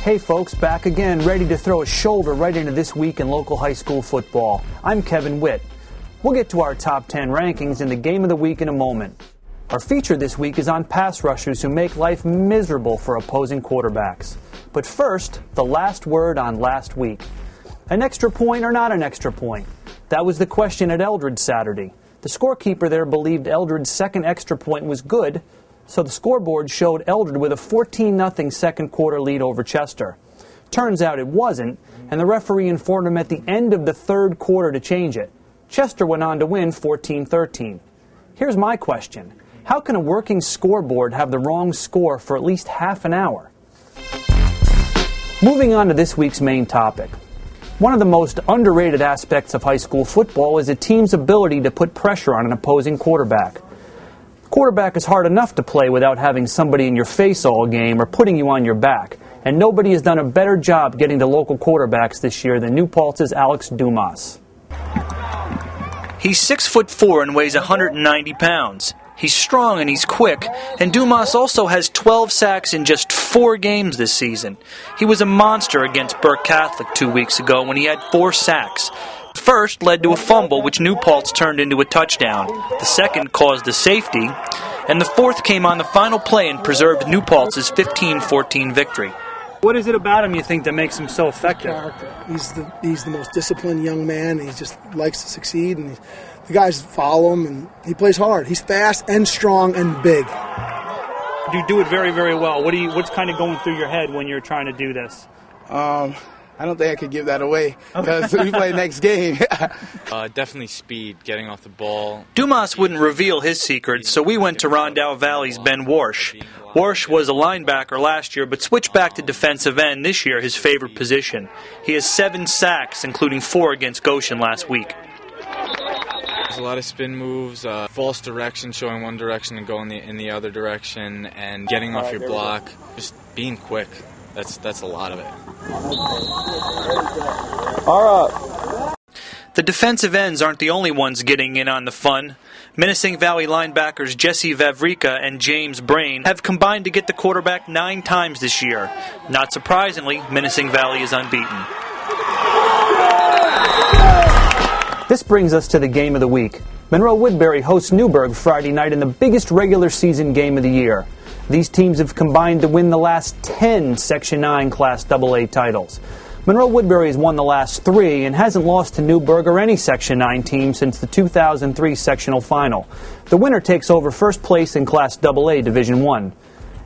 Hey folks, back again, ready to throw a shoulder right into this week in local high school football. I'm Kevin Witt. We'll get to our top 10 rankings in the game of the week in a moment. Our feature this week is on pass rushers who make life miserable for opposing quarterbacks. But first, the last word on last week. An extra point or not an extra point? That was the question at Eldred Saturday. The scorekeeper there believed Eldred's second extra point was good, so the scoreboard showed Eldred with a 14-0 second quarter lead over Chester. Turns out it wasn't, and the referee informed him at the end of the third quarter to change it. Chester went on to win 14-13. Here's my question. How can a working scoreboard have the wrong score for at least half an hour? Moving on to this week's main topic. One of the most underrated aspects of high school football is a team's ability to put pressure on an opposing quarterback. Quarterback is hard enough to play without having somebody in your face all game or putting you on your back, and nobody has done a better job getting to local quarterbacks this year than New Paltz's Alex Dumas. He's 6'4" and weighs 190 pounds. He's strong and he's quick, and Dumas also has 12 sacks in just 4 games this season. He was a monster against Burke Catholic 2 weeks ago when he had 4 sacks. The first led to a fumble, which New Paltz turned into a touchdown. The second caused a safety, and the fourth came on the final play and preserved New Paltz's 15-14 victory. What is it about him you think that makes him so effective? Character. He's the most disciplined young man. He just likes to succeed, and the guys follow him, and he plays hard. He's fast and strong and big. You do it very, very well. What's kind of going through your head when you're trying to do this? I don't think I could give that away because we play next game. Definitely speed, getting off the ball. Dumas wouldn't reveal his secrets, so we went to Rondow Valley's Ben Warsh. Warsh was a linebacker last year, but switched back to defensive end this year, his favorite position. He has 7 sacks, including 4 against Goshen last week. There's a lot of spin moves, false direction, showing one direction and going in the other direction, and getting off your block, just being quick. That's a lot of it. The defensive ends aren't the only ones getting in on the fun. Menacing Valley linebackers Jesse Vavrika and James Brain have combined to get the quarterback 9 times this year. Not surprisingly, Menacing Valley is unbeaten. This brings us to the game of the week. Monroe Woodbury hosts Newburgh Friday night in the biggest regular season game of the year. These teams have combined to win the last 10 Section 9 Class AA titles. Monroe Woodbury has won the last 3 and hasn't lost to Newburgh or any Section 9 team since the 2003 sectional final. The winner takes over first place in Class AA Division I.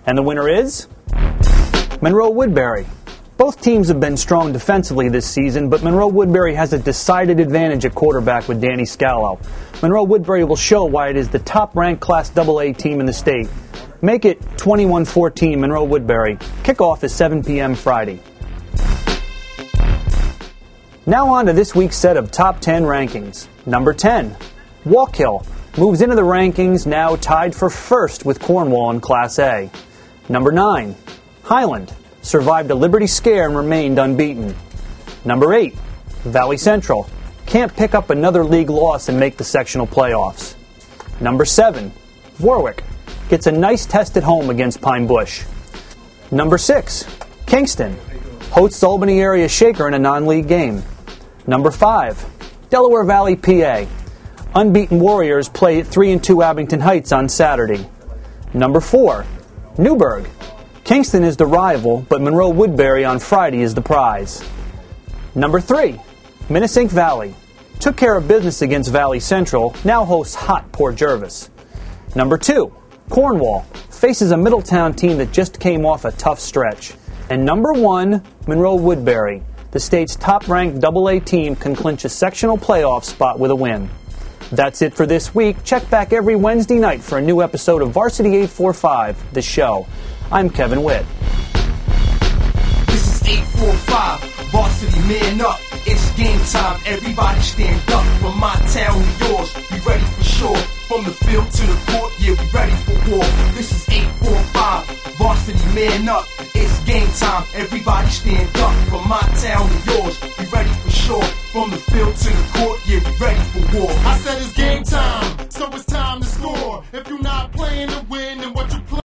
And the winner is Monroe Woodbury. Both teams have been strong defensively this season, but Monroe Woodbury has a decided advantage at quarterback with Danny Scallo. Monroe Woodbury will show why it is the top-ranked Class AA team in the state. Make it 21-14 Monroe Woodbury. Kickoff is 7 p.m. Friday. Now on to this week's set of top 10 rankings. Number 10, Wallkill moves into the rankings, now tied for first with Cornwall in Class A. Number 9, Highland survived a Liberty scare and remained unbeaten. Number 8, Valley Central can't pick up another league loss and make the sectional playoffs. Number 7, Warwick gets a nice test at home against Pine Bush. Number 6, Kingston hosts Albany area Shaker in a non-league game. Number 5, Delaware Valley, PA. Unbeaten Warriors play at 3-2 Abington Heights on Saturday. Number 4, Newburgh. Kingston is the rival, but Monroe Woodbury on Friday is the prize. Number 3, Minnesink Valley. Took care of business against Valley Central, now hosts hot Port Jervis. Number 2, Cornwall faces a Middletown team that just came off a tough stretch. And number 1, Monroe Woodbury. The state's top-ranked AA team can clinch a sectional playoff spot with a win. That's it for this week. Check back every Wednesday night for a new episode of Varsity 845, The Show. I'm Kevin Witt. This is 845, Varsity man up. It's game time, everybody stand up. From my town to yours, we ready for sure. From the field to the court, yeah, we ready for war. This is 845, Varsity man up. It's game time, everybody stand up. From my town to yours, we ready for sure. From the field to the court, yeah, we ready for war. I said it's game time.